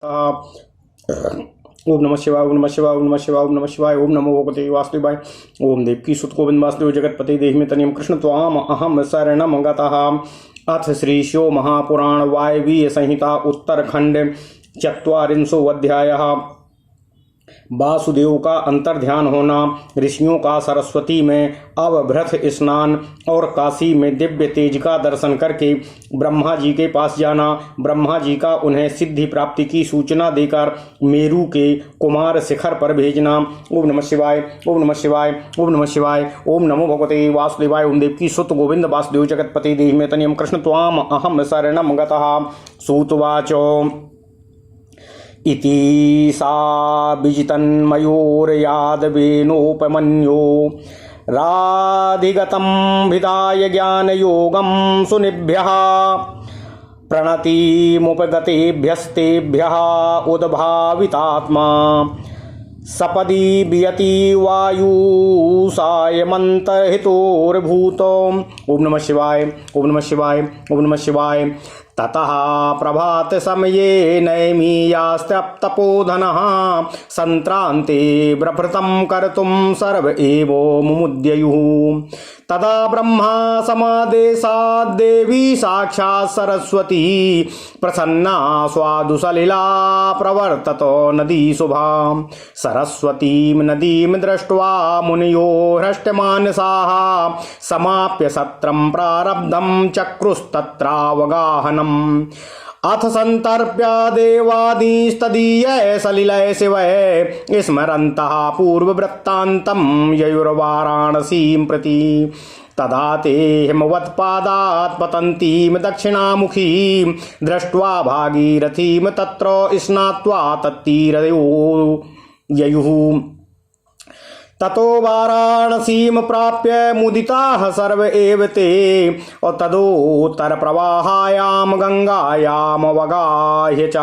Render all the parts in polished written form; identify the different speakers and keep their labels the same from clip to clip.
Speaker 1: ओम नमः शिवाय ओम नमः शिवाय ओम नमः शिवाय ओम नमः शिवाय ओम नमो भगवते वासुदेवाय। ओम देवकी सुत गोविंद वासुदेव जगतपते देहि में तनियम कृष्ण त्वाम अहम शरणम गतः। अथ श्री शिव महापुराण वायवीय संहिता उत्तरखंड चत्वारिंशो अध्यायः। वासुदेव का अंतर्ध्यान होना, ऋषियों का सरस्वती में अवभृत स्नान और काशी में दिव्य तेज का दर्शन करके ब्रह्मा जी के पास जाना, ब्रह्मा जी का उन्हें सिद्धि प्राप्ति की सूचना देकर मेरू के कुमार शिखर पर भेजना। ओम नमः शिवाय ओम नमः शिवाय ओम नमः शिवाय ओम नमो भगवते वासुदेवाय। ओम देवकी सुत गोविंद वासुदेव जगतपते देहि में तनियम कृष्ण त्वाम अहम शरणम गतः। सूतवाच इति सा विजितन्मयोर्यादवेनोपमन्यो राधिगतं विदाय ज्ञानयोगं सुनिभ्यः प्रणतिमुपगतेभ्यस्तेभ्यः उद्भावितात्मा सपदि वियति वायुसायमन्तहितोर्भूतो। ओम नमः शिवाय ओम नमः शिवाय ओम नमः शिवाय। ततः प्रभात समये नैमीयास्तपोधनः संत्रान्ते ब्रभृतं कर्तुं सर्व एव मुमुद्ययुः। तदा ब्रह्मा समादेशाद् देवी साक्षात् सरस्वती प्रसन्ना स्वादुसलिला प्रवर्तत नदी शुभा। सरस्वतीं नदीं दृष्ट्वा मुनयो हृष्टमानसाः समाप्य सत्रं प्रारब्धं चक्रुस्तत्रावगाहनम्। अथ संतर्प्य देवादीस्तदीय सलिलय शिवय स्मरन्तः पूर्ववृत्तान्तं ययुर्वाराणसीं प्रति। तदा ते हिमवत्पादात् पतन्तीं दक्षिणामुखीं दृष्ट्वा भागीरथीं तत्र स्नात्वा तत्तीरयो ययुः। ततो वाराणसीं प्राप्य मुदिताः सर्व एव ते और तदोत्तर प्रवाहायां गंगायामवगाह्य च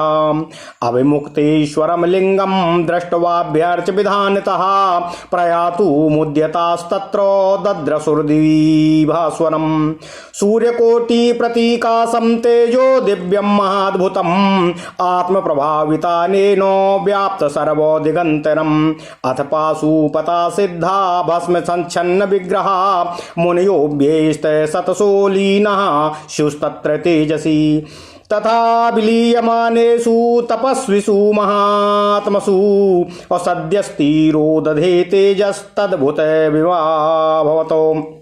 Speaker 1: अविमुक्तेश्वरं लिंगं दृष्ट्वाभ्यर्च्य विधानतः प्रयातु मुद्यतास्तत्र दद्रसुर्दिभास्वरम्। सूर्यकोटि प्रतीकाशं तेजो दिव्यं महाद्भुतम् आत्मप्रभावितानेन व्याप्त सर्वदिगन्तरम्। अथ पाशुपता सिद्धा भस्म संच्छन्न विग्रह मुनयोभ्येस्त शतशोलीनः शुस्तत्र तेजसी। तथा विलीयमानेषु तपस्विषु महात्मसु और सद्यस्तिरोदधे तेजस्तद्भुत विभाभवतो।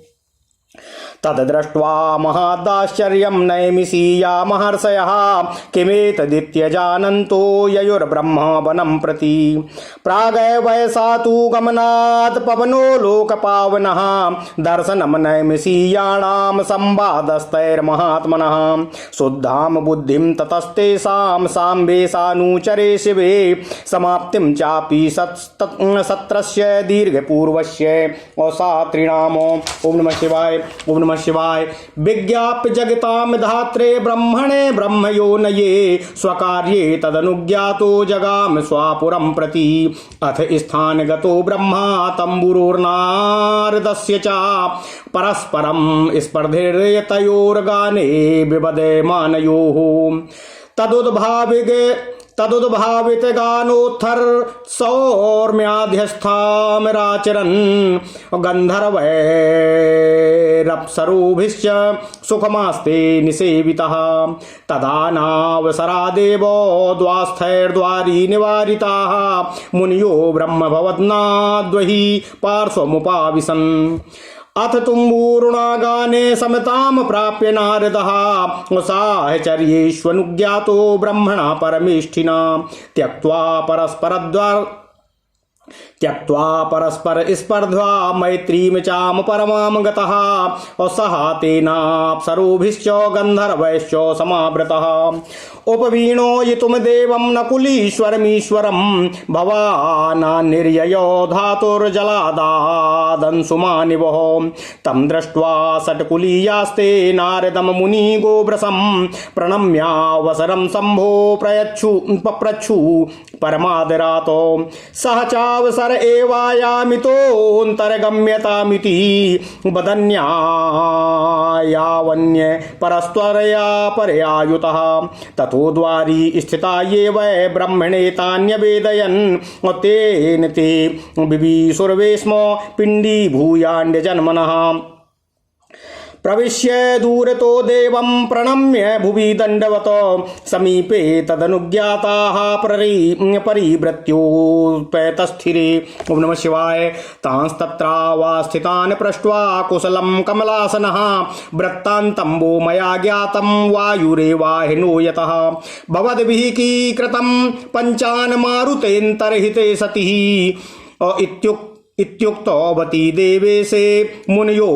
Speaker 1: तद्दृष्ट्वा महादाश्चर्यं नैमिषीया महर्षयः किमेतदित्यजानन्तो ययुर्ब्रह्म वनं प्रति। प्रागेव वयसा तु गमनात् पवनो लोकपावनः दर्शनं नैमिषीयाणां संवादस्तैर्महात्मनः। शुद्धां बुद्धिं ततस्तेषां साम्बेशानुचरे शिवे समाप्तिं चापि सत्रस्य दीर्घपूर्वस्य असात्रिणाम। ओम नमः शिवाय ओम नमः शिवाय। विज्ञाप्य जगतां धात्रे ब्रह्मणे ब्रह्मयोनये स्वकार्ये तदनुज्ञातो जगाम स्वापुरं प्रति। अथ स्थानगतो ब्रह्मा तम्बुरोर्नारदस्य च परस्परं स्पर्धेर्यतयोर्गाने विवदमानयोः। तदुद्भावित गानोत्थर सौम्याध्यस्थामिराचरन् गन्धर्वैरप्सरोभिश्च सुखमास्ते निसेवितः। तदा नावसरादेव द्वास्थैर्द्वारी निवारिताः मुनियो ब्रह्मभवद्नाद्वहि पार्श्वमुपाविशन्। अथ तुम्बूरुणागाने समतां प्राप्य नारदः साहचर्येष्वनुज्ञातो ब्रह्मणा परमेष्ठिना त्यक्त्वा परस्पर स्पर्धा मैत्रीं चाम परमां गतः और सह तेनाप्सरोभिश्च गन्धर्वैश्च समावृतः। उपवीणोयितुं देवं नकुलीश्वरमीश्वरं भवानान्निर्ययो धातुर्जलादादंशुमानिवः। तं दृष्ट्वा षट्कुलीयास्ते नारदं मुनिगोब्रसं प्रणम्यावसरं शम्भो पप्रच्छु परमादरातो सहचावसर एवायामितोऽन्तर्गम्यतामिति बदन्यायावन्य परस्त्वरया परयायुतः ततो द्वारी स्थिता ये वै ब्रह्मणेतान्यवेदयन् तेन ते विविशुर्वे स्म पिण्डीभूयाण्ड्यजन्मनः प्रविश्य दूरतो देवं प्रणम्य भुवि दण्डवत समीपे तदनुज्ञाताः परिव्रत्योपैतस्थिरे। ओम नमः शिवाय। तांस्तत्रावस्थितान् पृष्ट्वा कुशलं कमलासनः वृत्तान्तं वो मया ज्ञातं वायुरेवाहिनो यतः भवद्भिः कीकृतं पञ्चान् मारुतेऽन्तर्हिते सतिः इत्युक्तोऽवति देवेशे मुनयो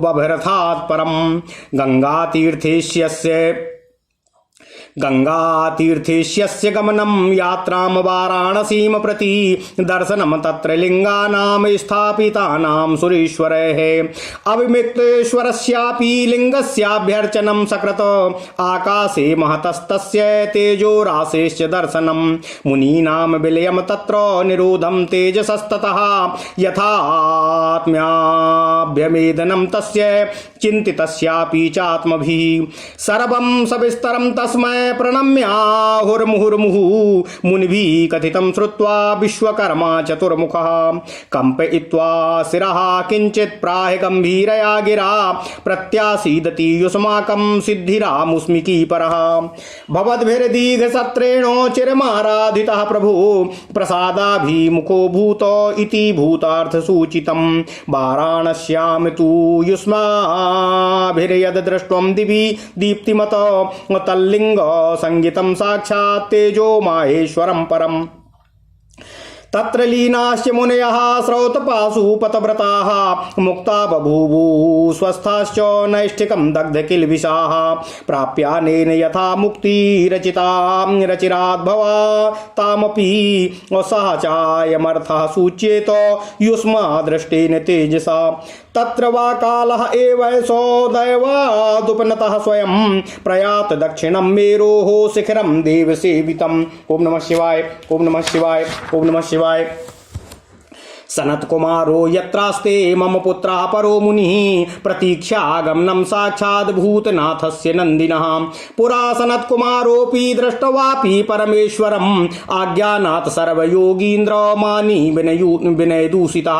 Speaker 1: बभरथात् परं गंगातीर्थेष्यस्य गमनं यात्रां वाराणसीं प्रति दर्शनं तत्र लिंगानां स्थापितानां सुरेश्वरैः अविमिक्तेश्वरस्यापि लिंगस्याभ्यर्चनं सकृत आकाशे महतस्तस्य तेजोराशेश्च दर्शनं मुनीनां विलयं तत्र निरोधं तेजसस्ततः यथात्म्याभ्यमेदनं तस्य चिन्तितस्यापि चात्मभिः सर्वं सविस्तरं तस्मै प्रणम्याहुर्मुहुर्मुहुः मुनिभिः कथितं श्रुत्वा विश्वकर्मा चतुर्मुखः कम्पयित्वा शिरः किञ्चित् प्राह गम्भीरया गिरा प्रत्यासीदति युष्माकं सिद्धिरामुस्मिकी परः भवद्भिर्दीर्घसत्रेण चिरमाराधितः प्रभु प्रसादाभिमुखो भूत इति भूतार्थसूचितं वाराणस्यां तु युष्माभिर्यद् दृष्ट्वं दिवि दीप्तिमत तल्लिंग संगीतं साक्षात् तेजो माहेश्वरं परम् तत्र लीनाश्च मुनयः श्रौतपाशुपतव्रताः मुक्ता बभूवु स्वस्थाश्च नैष्ठिकं दग्धकिल्बिषाः प्राप्यानेन यथा मुक्तिरचिता रचिराद्भवा तामपि सहचायमर्थः सूच्येत युष्मादृष्टेन तेजसा तत्र वा कालः एव सो दैवादुपनतः स्वयं प्रयात दक्षिणं मेरोः शिखरं देवसेवितम्। ओम नमः शिवाय। ओम नमः शिवाय। ओम नमः शिवाय। सनत्कुमारो यत्रास्ते मम पुत्रः परो मुनिः प्रतीक्षागमनं साक्षात् भूतनाथस्य नन्दिनः पुरा सनत्कुमारोऽपि दृष्टवापि परमेश्वरम् आज्ञानात् सर्वयोगीन्द्र मानी विनयदूषितः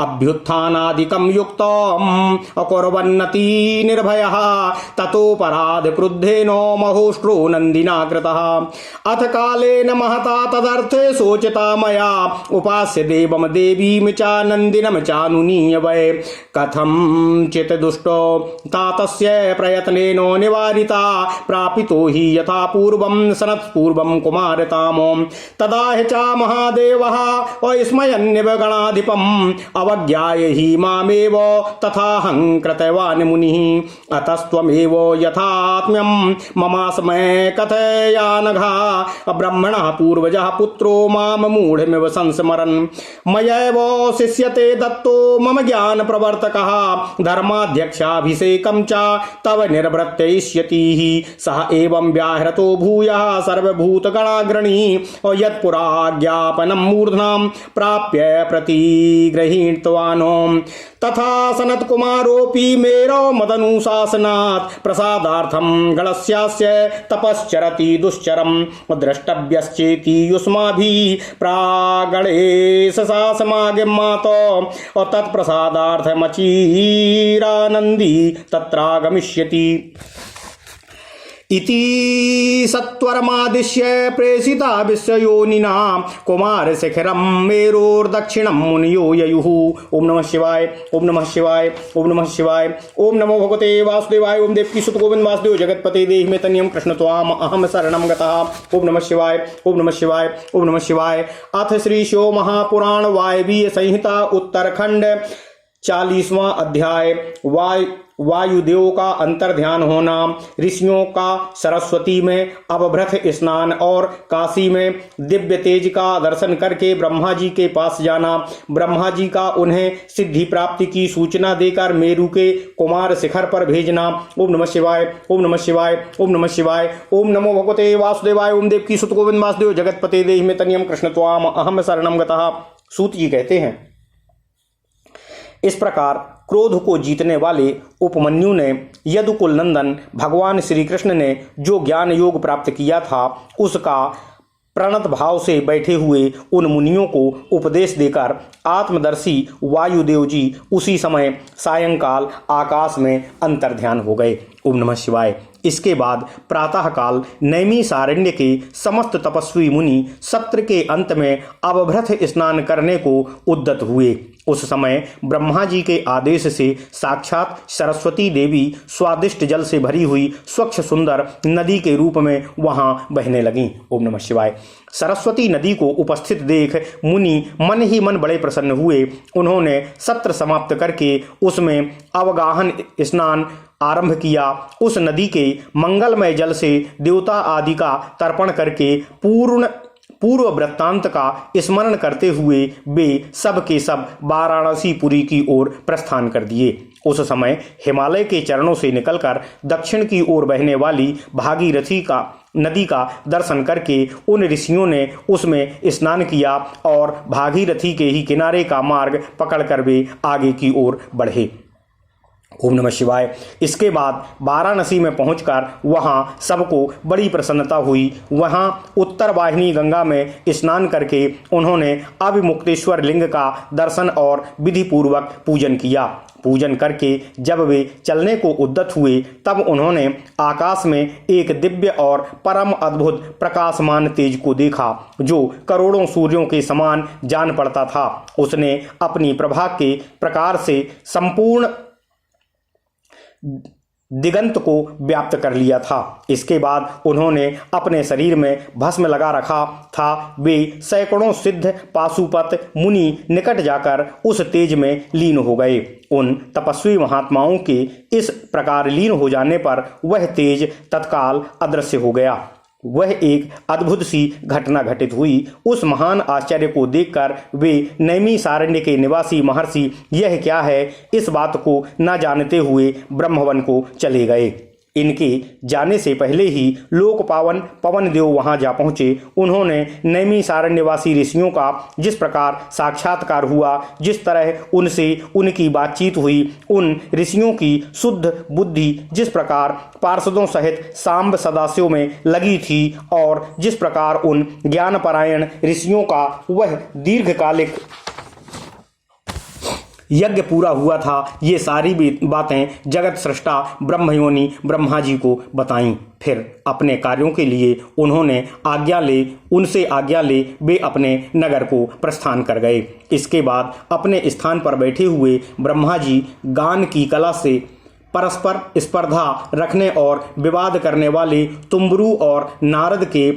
Speaker 1: अभ्युत्थानादिकं युक्तम् अकुर्वन्नति निर्भयः ततोपराध क्रुद्धेन महोष्ट्रो नन्दिना कृतः अथ कालेन महता तदर्थे सोचिता मया उपास्य देवं देवीं चानन्दिनं चानुनीय वै कथं चित् दुष्टो तातस्य प्रयत्नेन निवारिता प्रापितो हि यथा पूर्वं सनत्पूर्वं कुमारतामो तदा च महादेवः वैस्मयन्निव गणाधिपम् अवज्ञाय हि मामेव तथाहं कृतवान् मुनिः अतस्त्वमेव यथात्म्यं ममास्मै कथयानघा ब्रह्मणः पूर्वजः पुत्रो माम मूढमिव संस्मरन् मयैव शिष्यते दत्तो मम ज्ञान प्रवर्तकः धर्माध्यक्षाभिषेकं च तव निर्वृत्तयिष्यति सह एवं व्याहृतो भूयः सर्वभूतगणाग्रणी यत्पुराज्ञापनं मूर्ध्नां प्राप्य प्रतिगृहीतवान् तथा सनत्कुमारोऽपि मेरो मदनुशासनात् प्रसादार्थं गणस्यास्य तपश्चरति दुश्चरं द्रष्टव्यश्चेति युष्माभिः प्रागणेश समागमात तत्प्रसादार्थमचिरानन्दी तत्रागमिष्यति इति सत्वरमादिश्य प्रेषिता विश्वयोनिना कुमार शिखरं मेरोर्दक्षिणं मुनियो ययुः। ओम नमः शिवाय। ओम नमः शिवाय। ओम नमः शिवाय। ओम नमो भगवते वासुदेवाय। ओम देवकी सुत गोविंद वासुदेव जगतपते देहि मे तन्यं कृष्ण त्वाम अहम शरणं गतः। ओम नमः शिवाय। ओम नमः शिवाय। ओम नमः शिवाय। अथ श्री शिव महापुराण वायवीय संहिता उत्तरखंड 40वां अध्याय वायुदेव का अंतर्ध्यान होना, ऋषियों का सरस्वती में अवभृत स्नान और काशी में दिव्य तेज का दर्शन करके ब्रह्मा जी के पास जाना, ब्रह्मा जी का उन्हें सिद्धि प्राप्ति की सूचना देकर मेरु के कुमार शिखर पर भेजना। ओम नमः शिवाय, ओम नमः शिवाय, ओम नमः शिवाय। ओम नमो भगवते वासुदेवाय। ओम देवकी सुत गोविंद वासुदेव जगतपते देहि मे तनियम कृष्ण त्वाम अहम शरणम गतः। सूत जी कहते हैं, इस प्रकार क्रोध को जीतने वाले उपमन्यु ने यदुकुल नंदन भगवान श्री कृष्ण ने जो ज्ञान योग प्राप्त किया था उसका प्रणत भाव से बैठे हुए उन मुनियों को उपदेश देकर आत्मदर्शी वायुदेव जी उसी समय सायंकाल आकाश में अंतर्ध्यान हो गए। ओम नमः शिवाय। इसके बाद प्रातःकाल नैमिषारण्य के समस्त तपस्वी मुनि सत्र के अंत में अवभृत स्नान करने को उद्यत हुए। उस समय ब्रह्मा जी के आदेश से साक्षात सरस्वती देवी स्वादिष्ट जल से भरी हुई स्वच्छ सुंदर नदी के रूप में वहां बहने लगीं। ओम नमः शिवाय। सरस्वती नदी को उपस्थित देख मुनि मन ही मन बड़े प्रसन्न हुए। उन्होंने सत्र समाप्त करके उसमें अवगाहन स्नान आरंभ किया। उस नदी के मंगलमय जल से देवता आदि का तर्पण करके पूर्व वृत्तांत का स्मरण करते हुए वे सब के सब वाराणसीपुरी की ओर प्रस्थान कर दिए। उस समय हिमालय के चरणों से निकलकर दक्षिण की ओर बहने वाली भागीरथी का नदी का दर्शन करके उन ऋषियों ने उसमें स्नान किया और भागीरथी के ही किनारे का मार्ग पकड़कर वे आगे की ओर बढ़े। ओम नमः शिवाय। इसके बाद वाराणसी में पहुंचकर वहां सबको बड़ी प्रसन्नता हुई। वहां उत्तर वाहिनी गंगा में स्नान करके उन्होंने अभिमुक्तेश्वर लिंग का दर्शन और विधि पूर्वक पूजन किया। पूजन करके जब वे चलने को उद्यत हुए तब उन्होंने आकाश में एक दिव्य और परम अद्भुत प्रकाशमान तेज को देखा जो करोड़ों सूर्यों के समान जान पड़ता था। उसने अपनी प्रभा के प्रकार से संपूर्ण दिगंत को व्याप्त कर लिया था। इसके बाद उन्होंने अपने शरीर में भस्म लगा रखा था। वे सैकड़ों सिद्ध पाशुपत मुनि निकट जाकर उस तेज में लीन हो गए। उन तपस्वी महात्माओं के इस प्रकार लीन हो जाने पर वह तेज तत्काल अदृश्य हो गया। वह एक अद्भुत सी घटना घटित हुई। उस महान आश्चर्य को देखकर वे नैमिषारण्य के निवासी महर्षि यह क्या है इस बात को न जानते हुए ब्रह्मवन को चले गए। इनके जाने से पहले ही लोक पावन पवन देव वहां जा पहुंचे। उन्होंने नैमिषारण्यवासी ऋषियों का जिस प्रकार साक्षात्कार हुआ, जिस तरह उनसे उनकी बातचीत हुई, उन ऋषियों की शुद्ध बुद्धि जिस प्रकार पार्षदों सहित सांब सदाशिव में लगी थी और जिस प्रकार उन ज्ञानपरायण ऋषियों का वह दीर्घकालिक यज्ञ पूरा हुआ था, ये सारी बातें जगत सृष्टा ब्रह्मयोनि ब्रह्मा जी को बताईं। फिर अपने कार्यों के लिए उनसे आज्ञा ले वे अपने नगर को प्रस्थान कर गए। इसके बाद अपने स्थान पर बैठे हुए ब्रह्मा जी गान की कला से परस्पर स्पर्धा रखने और विवाद करने वाले तुम्बरू और नारद के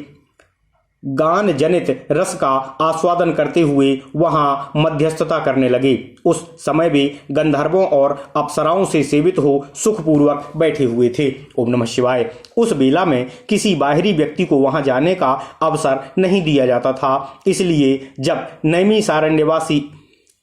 Speaker 1: गान जनित रस का आस्वादन करते हुए वहां मध्यस्थता करने लगे। उस समय भी गंधर्वों और अप्सराओं से सेवित हो सुखपूर्वक बैठे हुए थे। ओम नमः शिवाय। उस बेला में किसी बाहरी व्यक्ति को वहां जाने का अवसर नहीं दिया जाता था। इसलिए जब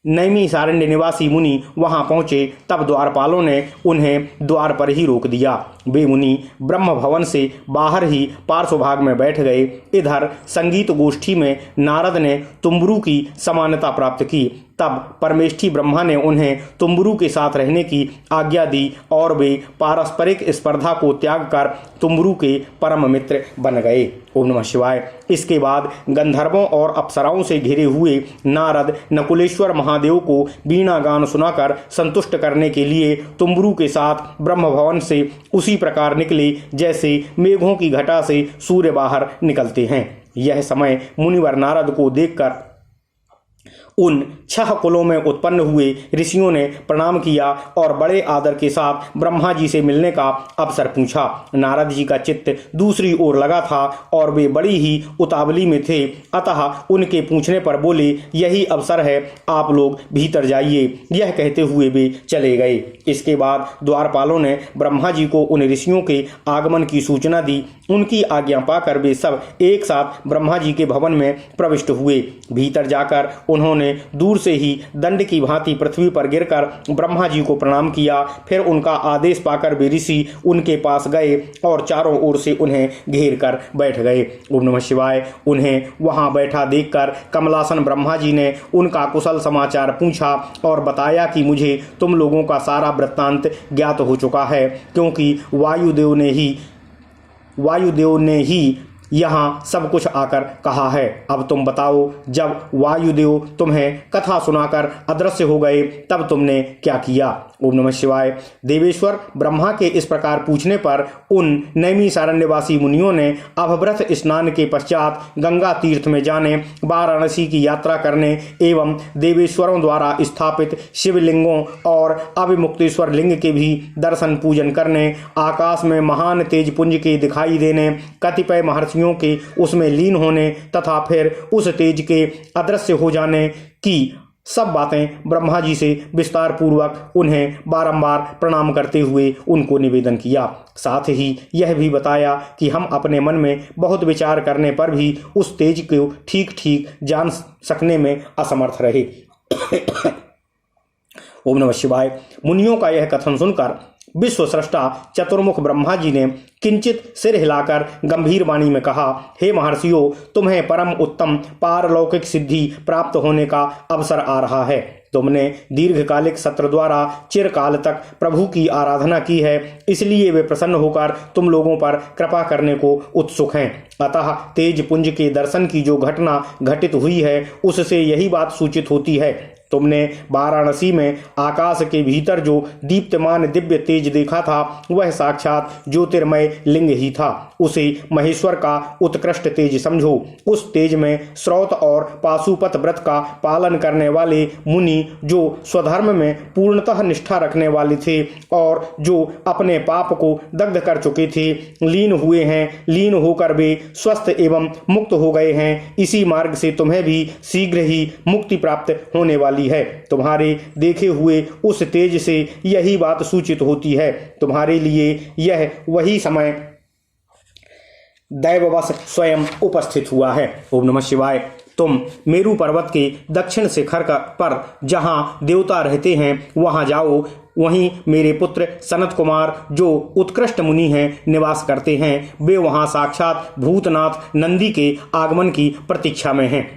Speaker 1: नैमिषारण्य निवासी मुनि वहां पहुंचे तब द्वारपालों ने उन्हें द्वार पर ही रोक दिया। वे मुनि ब्रह्म भवन से बाहर ही पार्श्व भाग में बैठ गए। इधर संगीत गोष्ठी में नारद ने तुम्बरू की समानता प्राप्त की। तब परमेष्ठी ब्रह्मा ने उन्हें तुम्बरू के साथ रहने की आज्ञा दी और वे पारस्परिक स्पर्धा को त्याग कर तुम्बरू के परम मित्र बन गए। ओम नमः शिवाय। इसके बाद गंधर्वों और अप्सराओं से घिरे हुए नारद नकुलेश्वर महादेव को वीणा गान सुनाकर संतुष्ट करने के लिए तुम्बरू के साथ ब्रह्म भवन से उसी प्रकार निकले जैसे मेघों की घटा से सूर्य बाहर निकलते हैं। यह समय मुनिवर नारद को देखकर उन 6 कुलों में उत्पन्न हुए ऋषियों ने प्रणाम किया और बड़े आदर के साथ ब्रह्मा जी से मिलने का अवसर पूछा। नारद जी का चित्त दूसरी ओर लगा था और वे बड़ी ही उतावली में थे, अतः उनके पूछने पर बोले, यही अवसर है, आप लोग भीतर जाइए। यह कहते हुए वे चले गए। इसके बाद द्वारपालों ने ब्रह्मा जी को उन ऋषियों के आगमन की सूचना दी। उनकी आज्ञा पाकर वे सब एक साथ ब्रह्मा जी के भवन में प्रविष्ट हुए। भीतर जाकर उन्होंने दूर से ही दंड की भांति पृथ्वी पर गिरकर ब्रह्मा जी को प्रणाम किया। फिर उनका आदेश पाकर वे ऋषि उनके पास गए और चारों ओर से उन्हें घेर कर बैठ गए। ओम नमः शिवाय। उन्हें वहां बैठा देखकर कमलासन ब्रह्मा जी ने उनका कुशल समाचार पूछा और बताया कि मुझे तुम लोगों का सारा वृत्तांत ज्ञात हो चुका है, क्योंकि वायुदेव ने ही यहाँ सब कुछ आकर कहा है। अब तुम बताओ, जब वायुदेव तुम्हें कथा सुनाकर अदृश्य हो गए तब तुमने क्या किया? ओम नमः शिवाय। देवेश्वर ब्रह्मा के इस प्रकार पूछने पर उन नैमिषारण्यवासी मुनियों ने अभ्रत स्नान के पश्चात गंगा तीर्थ में जाने, वाराणसी की यात्रा करने एवं देवेश्वरों द्वारा स्थापित शिवलिंगों और अभिमुक्तेश्वर लिंग के भी दर्शन पूजन करने, आकाश में महान तेज पुंज के दिखाई देने, कतिपय महर्षियों के उसमें लीन होने तथा फिर उस तेज के अदृश्य हो जाने की सब बातें ब्रह्मा जी से विस्तार पूर्वक उन्हें बारंबार प्रणाम करते हुए उनको निवेदन किया। साथ ही यह भी बताया कि हम अपने मन में बहुत विचार करने पर भी उस तेज को ठीक ठीक जान सकने में असमर्थ रहे। ओम नमः शिवाय। मुनियों का यह कथन सुनकर विश्व सृष्टा चतुर्मुख ब्रह्मा जी ने किंचित सिर हिलाकर गंभीर वाणी में कहा, हे महर्षियों, तुम्हें परम उत्तम पारलौकिक सिद्धि प्राप्त होने का अवसर आ रहा है। तुमने दीर्घकालिक सत्र द्वारा चिरकाल तक प्रभु की आराधना की है, इसलिए वे प्रसन्न होकर तुम लोगों पर कृपा करने को उत्सुक हैं। अतः तेज पुंज के दर्शन की जो घटना घटित हुई है उससे यही बात सूचित होती है। तुमने वाराणसी में आकाश के भीतर जो दीप्तमान दिव्य तेज देखा था वह साक्षात ज्योतिर्मय लिंग ही था। उसे महेश्वर का उत्कृष्ट तेज समझो। उस तेज में श्रौत और पाशुपत व्रत का पालन करने वाले मुनि जो स्वधर्म में पूर्णतः निष्ठा रखने वाले थे और जो अपने पाप को दग्ध कर चुके थे लीन हुए हैं। लीन होकर वे स्वस्थ एवं मुक्त हो गए हैं। इसी मार्ग से तुम्हें भी शीघ्र ही मुक्ति प्राप्त होने वाली है। तुम्हारे देखे हुए उस तेज से यही बात सूचित होती है। तुम्हारे लिए यह वही समय दैववश स्वयं उपस्थित हुआ है। ओम नमः शिवाय। तुम मेरू पर्वत के दक्षिण शिखर पर जहां देवता रहते हैं वहां जाओ। वहीं मेरे पुत्र सनत कुमार जो उत्कृष्ट मुनि हैं निवास करते हैं। वे वहां साक्षात भूतनाथ नंदी के आगमन की प्रतीक्षा में हैं।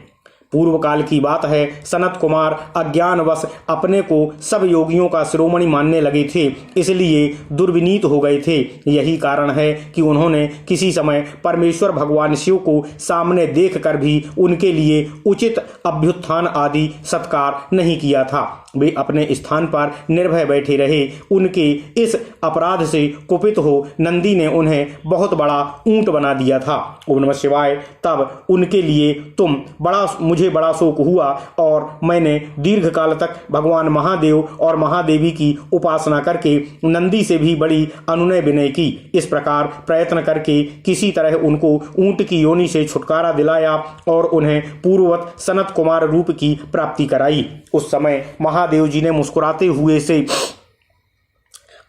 Speaker 1: पूर्व काल की बात है, सनत कुमार अज्ञानवश अपने को सब योगियों का शिरोमणि मानने लगे थे, इसलिए दुर्विनीत हो गए थे। यही कारण है कि उन्होंने किसी समय परमेश्वर भगवान शिव को सामने देखकर भी उनके लिए उचित अभ्युत्थान आदि सत्कार नहीं किया था। वे अपने स्थान पर निर्भय बैठे रहे। उनके इस अपराध से कुपित हो नंदी ने उन्हें बहुत बड़ा ऊंट बना दिया था। ओम नमः शिवाय। तब उनके लिए मुझे बड़ा शोक हुआ और मैंने दीर्घ काल तक भगवान महादेव और महादेवी की उपासना करके नंदी से भी बड़ी अनुनय विनय की। इस प्रकार प्रयत्न करके किसी तरह उनको ऊंट की योनि से छुटकारा दिलाया और उन्हें पूर्ववत सनत कुमार रूप की प्राप्ति कराई। उस समय महादेव जी ने मुस्कुराते हुए से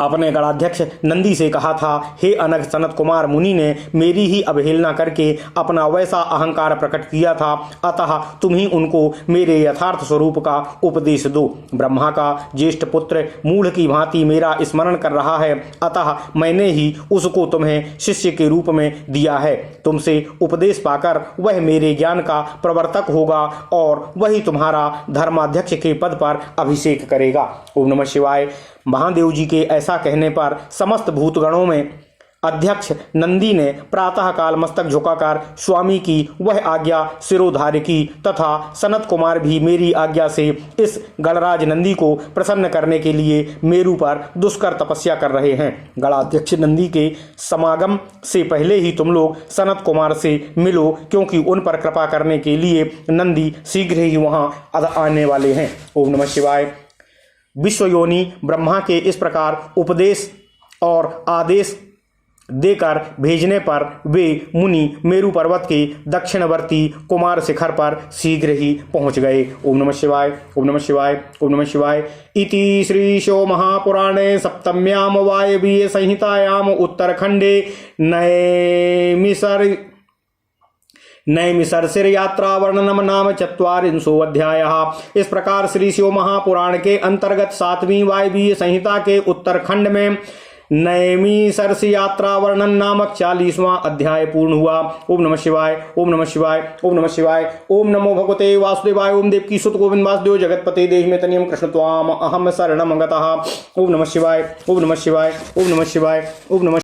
Speaker 1: अपने गणाध्यक्ष नंदी से कहा था, हे अनघ सनत कुमार, मुनि ने मेरी ही अवहेलना करके अपना वैसा अहंकार प्रकट किया था, अतः तुम ही उनको मेरे यथार्थ स्वरूप का उपदेश दो। ब्रह्मा का ज्येष्ठ पुत्र मूढ़ की भांति मेरा स्मरण कर रहा है, अतः मैंने ही उसको तुम्हें शिष्य के रूप में दिया है। तुमसे उपदेश पाकर वह मेरे ज्ञान का प्रवर्तक होगा और वही तुम्हारा धर्माध्यक्ष के पद पर अभिषेक करेगा। ओम नमः शिवाय। महादेव जी के ऐसा कहने पर समस्त भूतगणों में अध्यक्ष नंदी ने प्रातः काल मस्तक झुकाकर स्वामी की वह आज्ञा सिरोधार्य की तथा सनत कुमार भी मेरी आज्ञा से इस गणराज नंदी को प्रसन्न करने के लिए मेरु पर दुष्कर तपस्या कर रहे हैं। गणाध्यक्ष नंदी के समागम से पहले ही तुम लोग सनत कुमार से मिलो, क्योंकि उन पर कृपा करने के लिए नंदी शीघ्र ही वहां आने वाले हैं। ओम नमः शिवाय। विश्वयोनि ब्रह्मा के इस प्रकार उपदेश और आदेश देकर भेजने पर वे मुनि मेरु पर्वत के दक्षिणवर्ती कुमार शिखर पर शीघ्र ही पहुंच गए। ओम नमः शिवाय। ओम नमः शिवाय। ओम नमः शिवाय। इति श्रीशो महापुराणे सप्तम्याम वायवीय संहितायाम उत्तरखंडे नैमिषर्षिर यात्रा वर्णनम नाम ४४ अध्यायः। इस प्रकार श्री शिव महापुराण के अंतर्गत 7वीं वायवीय संहिता के उत्तरखंड में नैमिषर्षि यात्रा वर्णन नामक 40वां अध्याय पूर्ण हुआ। ओम नमः शिवाय। ओम नमः शिवाय। ओम नमः शिवाय। ओम नमो भगवते वासुदेवाय। ओम देवकी सुत गोविंद वासुदेव जगतपते देहि में तनियम कृष्ण त्वाम अहम शरणम गतः। ओम नमः शिवाय। ओम नमः शिवाय। ओम नमः शिवाय। ओम नमः